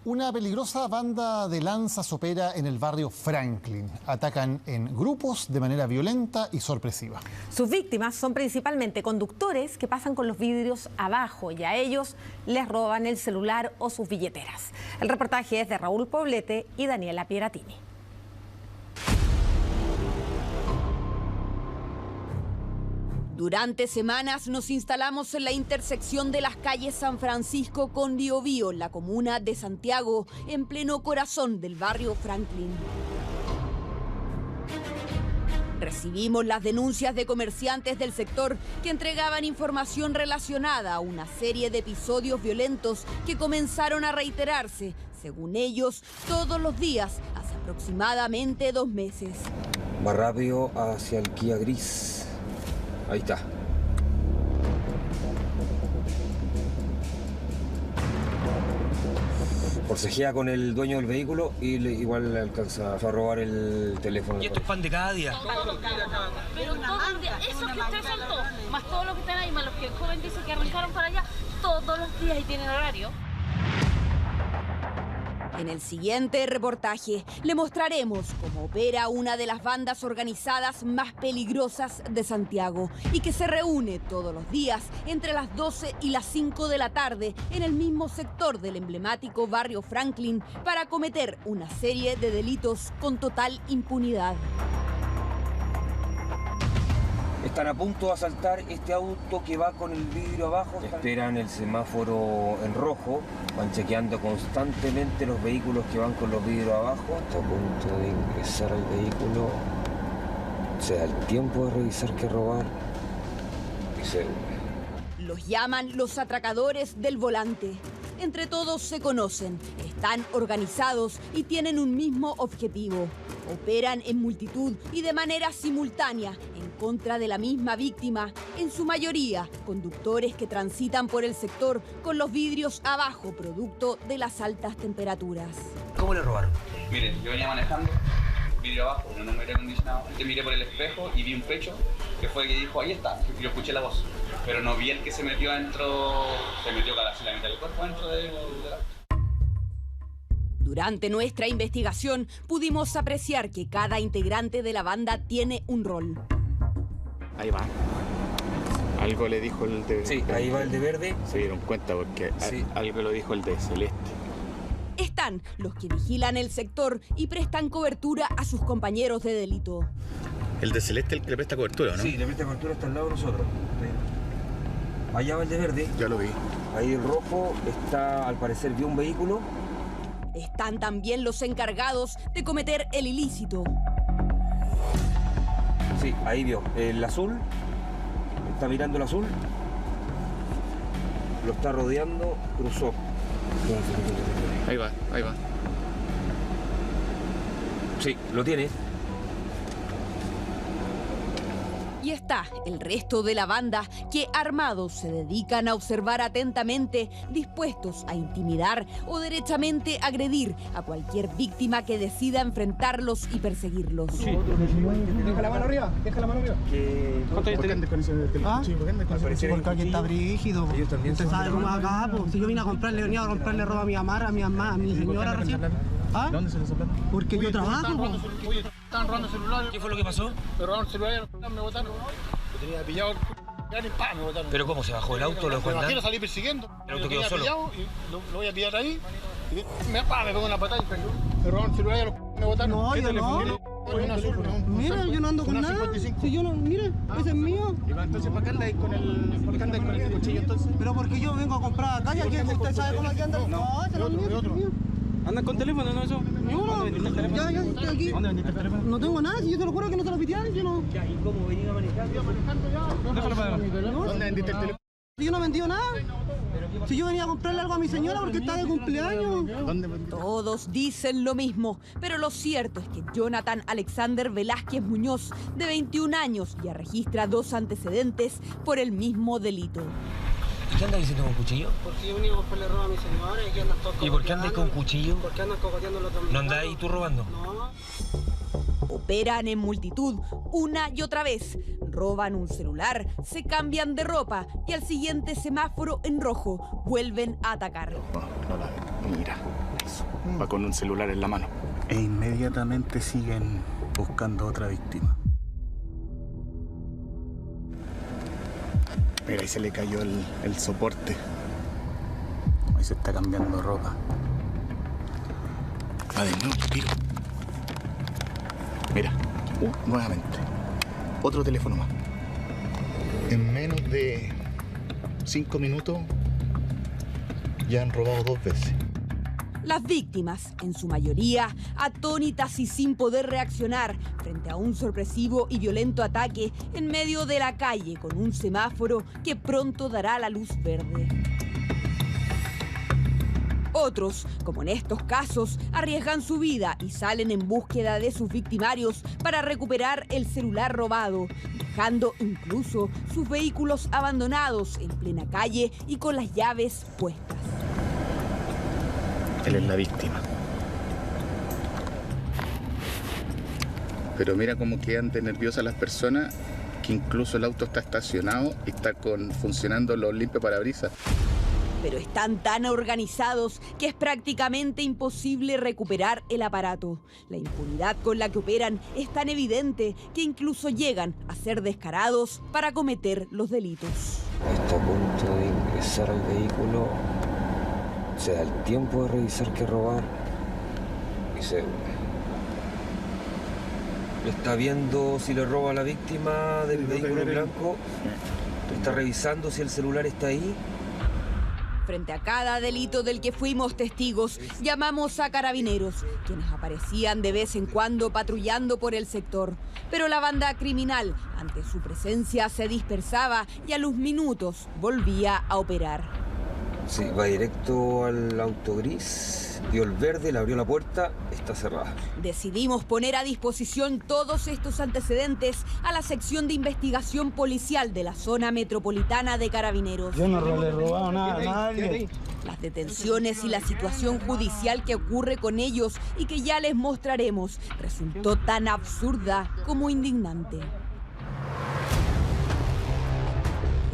Una peligrosa banda de lanzas opera en el barrio Franklin. Atacan en grupos de manera violenta y sorpresiva. Sus víctimas son principalmente conductores que pasan con los vidrios abajo y a ellos les roban el celular o sus billeteras. El reportaje es de Raúl Poblete y Daniela Pieratini. Durante semanas nos instalamos en la intersección de las calles San Francisco con Biobío, en la comuna de Santiago, en pleno corazón del barrio Franklin. Recibimos las denuncias de comerciantes del sector que entregaban información relacionada a una serie de episodios violentos que comenzaron a reiterarse, según ellos, todos los días, hace aproximadamente 2 meses. Va rápido hacia el Kia gris. Ahí está. Forcejea con el dueño del vehículo y igual le alcanza a robar el teléfono. Y esto es pan de cada día. Pero todos los días, esos que ustedes son todos, más todos los que están ahí, más los que el joven dice que arrancaron para allá, todos los días y tienen horario. En el siguiente reportaje le mostraremos cómo opera una de las bandas organizadas más peligrosas de Santiago y que se reúne todos los días entre las 12 y las 5 de la tarde en el mismo sector del emblemático barrio Franklin para cometer una serie de delitos con total impunidad. Están a punto de asaltar este auto que va con el vidrio abajo. Esperan el semáforo en rojo, van chequeando constantemente los vehículos que van con los vidrios abajo. Está a punto de ingresar al vehículo. Se da el tiempo de revisar qué robar y se une. Los llaman los atracadores del volante. Entre todos se conocen, están organizados y tienen un mismo objetivo. Operan en multitud y de manera simultánea en contra de la misma víctima, en su mayoría conductores que transitan por el sector con los vidrios abajo, producto de las altas temperaturas. ¿Cómo le robaron? Miren, yo venía manejando, vidrio abajo, no me aire acondicionado. Te miré por el espejo y vi un pecho que fue el que dijo, ahí está, y yo escuché la voz. Pero no vi el que se metió adentro, se metió casi la mitad del cuerpo dentro de la... Durante nuestra investigación pudimos apreciar que cada integrante de la banda tiene un rol. Ahí va. Algo le dijo el de... Sí, ahí va el de verde. Se dieron cuenta porque sí. Algo lo dijo el de celeste. Están los que vigilan el sector y prestan cobertura a sus compañeros de delito. El de celeste el que le presta cobertura, ¿no? Sí, le presta cobertura hasta al lado de nosotros. Allá va el de verde. Ya lo vi. Ahí el rojo está, al parecer, vio un vehículo. Están también los encargados de cometer el ilícito. Sí, ahí vio. El azul. Está mirando el azul. Lo está rodeando. Cruzó. Ahí va, ahí va. Sí, lo tiene. Y está el resto de la banda que armados se dedican a observar atentamente, dispuestos a intimidar o derechamente agredir a cualquier víctima que decida enfrentarlos y perseguirlos. Sí. Deja la mano arriba, deja la mano arriba. ¿Cuánto hay en condiciones del cuchillo? Porque aquí está brígido. Usted sabe cómo es acá, pues. Si yo vine a comprarle, venía a comprarle ropa a mi mamá, a mi señora recién. ¿Ah? ¿Dónde se les plata? Porque yo trabajo. Estaban robando celulares. ¿Qué fue lo que pasó? Me robaron el celular y me botaron. Yo tenía pillado el ¡pam! Me botaron. ¿Pero cómo se bajó del auto? ¿Lo dejó andar? Imagino salí persiguiendo. ¿El auto quedó solo? Y lo voy a pillar ahí. Y me pegó una patada y me robaron el celular y me botaron. No, yo no. Mira, yo no ando con nada. Si yo no, mire, ese es mío. Entonces, ¿por qué andáis con el cuchillo entonces? Pero porque yo vengo a comprar acá y aquí usted sabe cómo aquí anda. No, ese no es mío. ¿Andan con teléfono, no eso? No, ya estoy aquí. ¿Dónde vendiste el teléfono? No tengo nada, si yo te lo juro que no te lo pidieron, yo no. ¿Y cómo venía manejando? Iba manejando ya. Déjalo para adelante. ¿Dónde vendiste el teléfono? Yo no he vendido nada. Si yo venía a comprarle algo a mi señora porque está de cumpleaños. Todos dicen lo mismo, pero lo cierto es que Jonathan Alexander Velázquez Muñoz, de 21 años, ya registra 2 antecedentes por el mismo delito. ¿Y qué andas diciendo con cuchillo? Porque yo venía a comprarle ropa a mi señora y aquí andan todos. ¿Y por qué andas con cuchillo? Porque andan cocoteando los otros. ¿No andas ahí tú robando? No. Operan en multitud una y otra vez. Roban un celular, se cambian de ropa y al siguiente semáforo en rojo vuelven a atacar. No la ven. Mira. piso. Va con un celular en la mano. E inmediatamente siguen buscando otra víctima. Mira, ahí se le cayó el soporte. Ahí se está cambiando ropa. Va de nuevo, tiro. Mira, nuevamente. Otro teléfono más. En menos de 5 minutos ya han robado 2 veces. Las víctimas, en su mayoría, atónitas y sin poder reaccionar frente a un sorpresivo y violento ataque en medio de la calle con un semáforo que pronto dará la luz verde. Otros, como en estos casos, arriesgan su vida y salen en búsqueda de sus victimarios para recuperar el celular robado, dejando incluso sus vehículos abandonados en plena calle y con las llaves puestas. Él es la víctima. Pero mira cómo quedan de nerviosas las personas, que incluso el auto está estacionado y está funcionando los limpiaparabrisas. Pero están tan organizados que es prácticamente imposible recuperar el aparato. La impunidad con la que operan es tan evidente que incluso llegan a ser descarados para cometer los delitos. Está a punto de ingresar al vehículo, se da el tiempo de revisar qué robar y se... Está viendo si le roba a la víctima del vehículo blanco, está revisando si el celular está ahí. Frente a cada delito del que fuimos testigos, llamamos a carabineros, quienes aparecían de vez en cuando patrullando por el sector. Pero la banda criminal, ante su presencia, se dispersaba y a los minutos volvía a operar. Sí, va directo al auto gris, dio el verde, le abrió la puerta, está cerrada. Decidimos poner a disposición todos estos antecedentes a la sección de investigación policial de la zona metropolitana de Carabineros. Yo no le he robado nada a nadie. Las detenciones y la situación judicial que ocurre con ellos y que ya les mostraremos resultó tan absurda como indignante.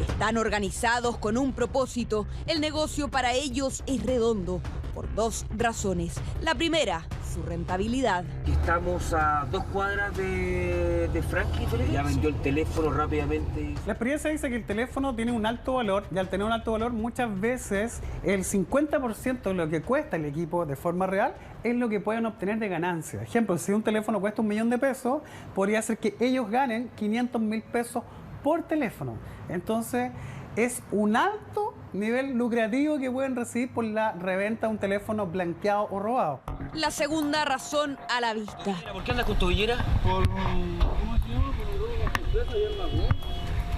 Están organizados con un propósito. El negocio para ellos es redondo, por 2 razones. La primera, su rentabilidad. Estamos a 2 cuadras de Franklin, ya vendió el teléfono rápidamente. La experiencia dice que el teléfono tiene un alto valor y al tener un alto valor muchas veces el 50% de lo que cuesta el equipo de forma real es lo que pueden obtener de ganancia. Ejemplo, si un teléfono cuesta $1.000.000, podría ser que ellos ganen 500.000 pesos por teléfono. Entonces, es un alto nivel lucrativo que pueden recibir por la reventa de un teléfono blanqueado o robado. La segunda razón a la vista. ¿Por qué andas con tobillera? ¿Cómo se llama? Por robo con sorpresa y arma.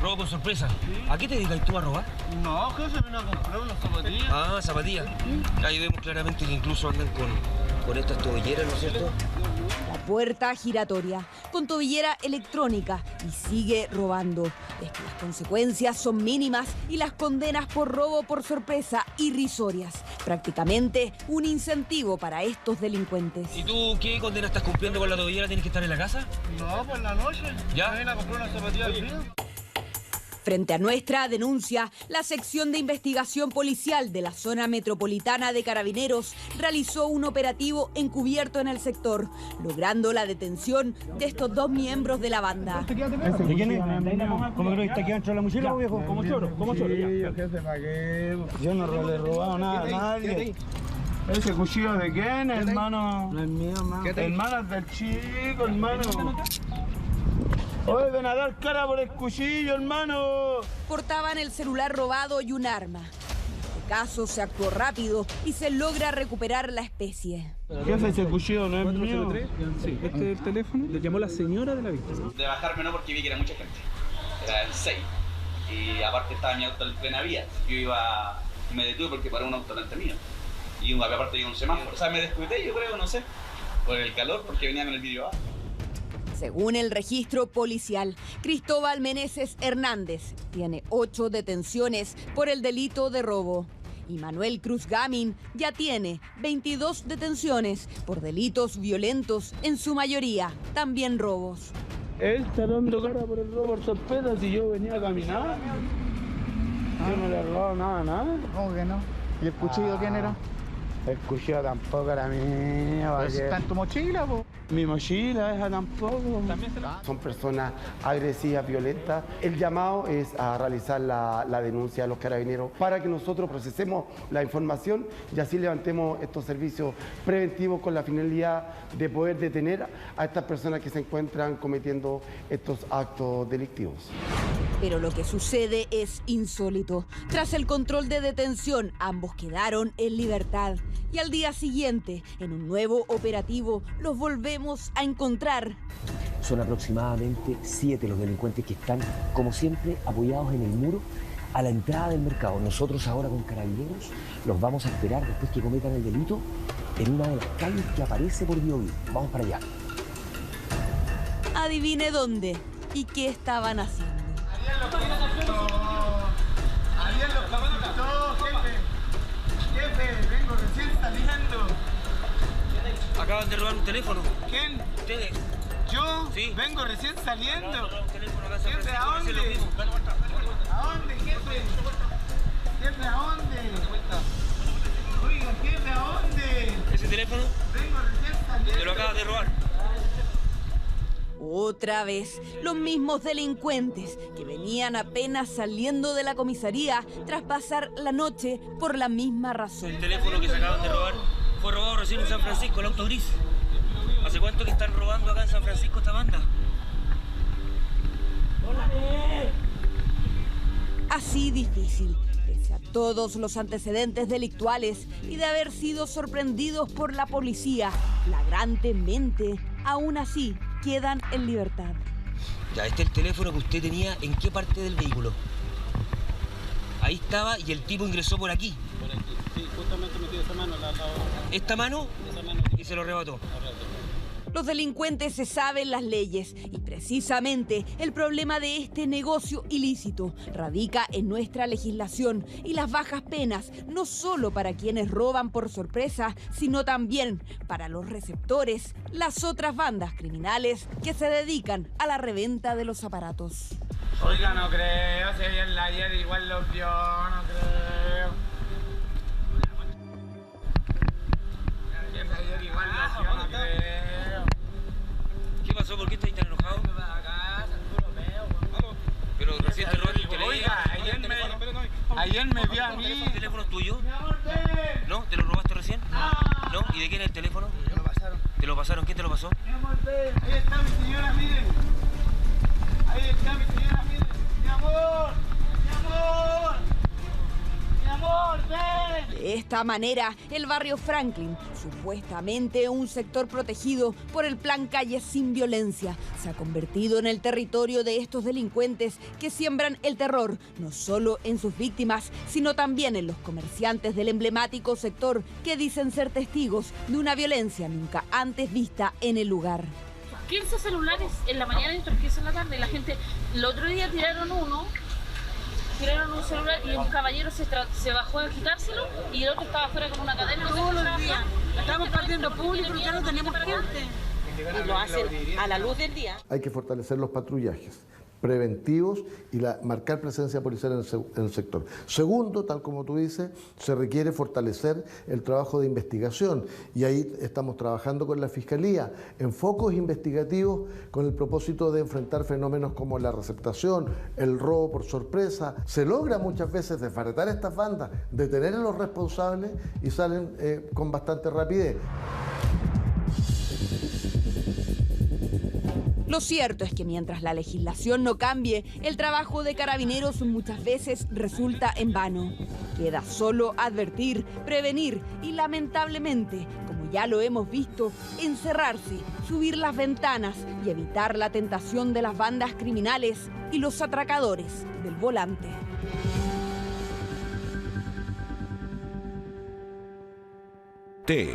Robo con sorpresa. ¿A qué te dedicas tú a robar? No, que se vino a comprar unas zapatillas. Ah, zapatillas. Ahí vemos claramente que incluso andan con estas tobilleras, ¿no es cierto? La puerta giratoria, con tobillera electrónica y sigue robando. Es que las consecuencias son mínimas y las condenas por robo por sorpresa irrisorias. Prácticamente un incentivo para estos delincuentes. ¿Y tú qué condena estás cumpliendo con la tobillera? ¿Tienes que estar en la casa? No, por la noche. ¿Ya? Me vine a comprar unas zapatillas al frío. Frente a nuestra denuncia, la sección de investigación policial de la zona metropolitana de Carabineros realizó un operativo encubierto en el sector, logrando la detención de estos 2 miembros de la banda. ¿De quién es? ¿Cómo que no está aquí dentro de la mochila, viejo? ¿Cómo choro? ¿Cómo choro? Yo no le he robado nada a nadie. ¿Ese cuchillo de quién, hermano? No es mío, hermano. Hermano, es del chico, hermano. ¡Oye, ven a dar cara por el cuchillo, hermano! Portaban el celular robado y un arma. En este caso se actuó rápido y se logra recuperar la especie. ¿Qué hace ese cuchillo? ¿No es mío? Sí, este es el teléfono. Le llamó la señora de la víctima. De bajarme no, porque vi que era mucha gente. Era el 6. Y aparte estaba mi auto en plena vía. Yo me detuve porque paró un auto delante mío. Y aparte había un semáforo. O sea, me descuidé, yo creo, no sé. Por el calor, porque venía con el vidrio abajo. Según el registro policial, Cristóbal Meneses Hernández tiene 8 detenciones por el delito de robo. Y Manuel Cruz Gamin ya tiene 22 detenciones por delitos violentos, en su mayoría también robos. Él está dando cara por el robo por sorpresa si yo venía a caminar. Yo no le he robado nada. ¿Cómo que no? ¿Y el cuchillo quién era? El cuchillo tampoco era mío. ¿Está en tu mochila, po? Mi mochila, esa tampoco. Son personas agresivas, violentas. El llamado es a realizar la denuncia a los carabineros para que nosotros procesemos la información y así levantemos estos servicios preventivos con la finalidad de poder detener a estas personas que se encuentran cometiendo estos actos delictivos. Pero lo que sucede es insólito. Tras el control de detención, ambos quedaron en libertad. Y al día siguiente, en un nuevo operativo, los volvemos a encontrar. Son aproximadamente 7 los delincuentes que están, como siempre, apoyados en el muro a la entrada del mercado. Nosotros ahora con carabineros los vamos a esperar después que cometan el delito en una de las calles que aparece por Biobío. Vamos para allá. Adivine dónde y qué estaban haciendo. Ariel, los capitó, jefe. Jefe, vengo recién saliendo. Acaban de robar un teléfono. ¿Quién? ¿Ustedes? ¿Yo? Sí. Vengo recién saliendo. Acaban de robar un teléfono acá en San Jefe, Francisco, ¿a hacen lo dónde? mismo. ¿A dónde, jefe? Jefe, ¿a dónde? Oiga, jefe, ¿a dónde? ¿Ese teléfono? Vengo recién saliendo. Te lo acabas de robar. Otra vez, los mismos delincuentes que venían apenas saliendo de la comisaría tras pasar la noche por la misma razón. El teléfono que se acaban de robar fue robado recién en San Francisco, el auto gris. ¿Hace cuánto que están robando acá en San Francisco esta banda? Así difícil, pese a todos los antecedentes delictuales y de haber sido sorprendidos por la policía flagrantemente, aún así quedan en libertad. Ya, este es el teléfono que usted tenía, ¿en qué parte del vehículo? Ahí estaba y el tipo ingresó por aquí. Por aquí, sí, justamente metió esa mano. ¿Esta mano? Esa mano. Y se lo arrebató. Los delincuentes se saben las leyes y precisamente el problema de este negocio ilícito radica en nuestra legislación y las bajas penas, no solo para quienes roban por sorpresa, sino también para los receptores, las otras bandas criminales que se dedican a la reventa de los aparatos. Oiga, no creo, si ayer igual lo vio, no creo. Ayer igual lo vio, no creo. ¿Qué pasó? ¿Por qué estáis tan enojado? Pero recién te robaste el teléfono. Oiga, ayer me vio a mí. ¿El teléfono es tuyo? ¿No? ¿Te lo robaste recién? ¿No? ¿Y de quién es el teléfono? Me lo pasaron. ¿Te lo pasaron? ¿Quién te lo pasó? Mi amor, ahí está mi señora, miren. Ahí está mi señora, miren. Mi amor, mi amor. Mi amor, ven. De esta manera, el barrio Franklin, supuestamente un sector protegido por el Plan Calles Sin Violencia, se ha convertido en el territorio de estos delincuentes que siembran el terror, no solo en sus víctimas, sino también en los comerciantes del emblemático sector que dicen ser testigos de una violencia nunca antes vista en el lugar. 15 celulares en la mañana y otros 15 en la tarde. La gente, el otro día tiraron un celular y un caballero se bajó a quitárselo y el otro estaba afuera con una cadena. Todos los días. Estamos perdiendo público, ya no tenemos gente. Y lo hacen a la luz del día. Hay que fortalecer los patrullajes preventivos y marcar presencia policial en el sector. Segundo, tal como tú dices, se requiere fortalecer el trabajo de investigación y ahí estamos trabajando con la Fiscalía en focos investigativos con el propósito de enfrentar fenómenos como la receptación, el robo por sorpresa. Se logra muchas veces desbaratar estas bandas, detener a los responsables y salen con bastante rapidez. Lo cierto es que mientras la legislación no cambie, el trabajo de carabineros muchas veces resulta en vano. Queda solo advertir, prevenir y lamentablemente, como ya lo hemos visto, encerrarse, subir las ventanas y evitar la tentación de las bandas criminales y los atracadores del volante. TEC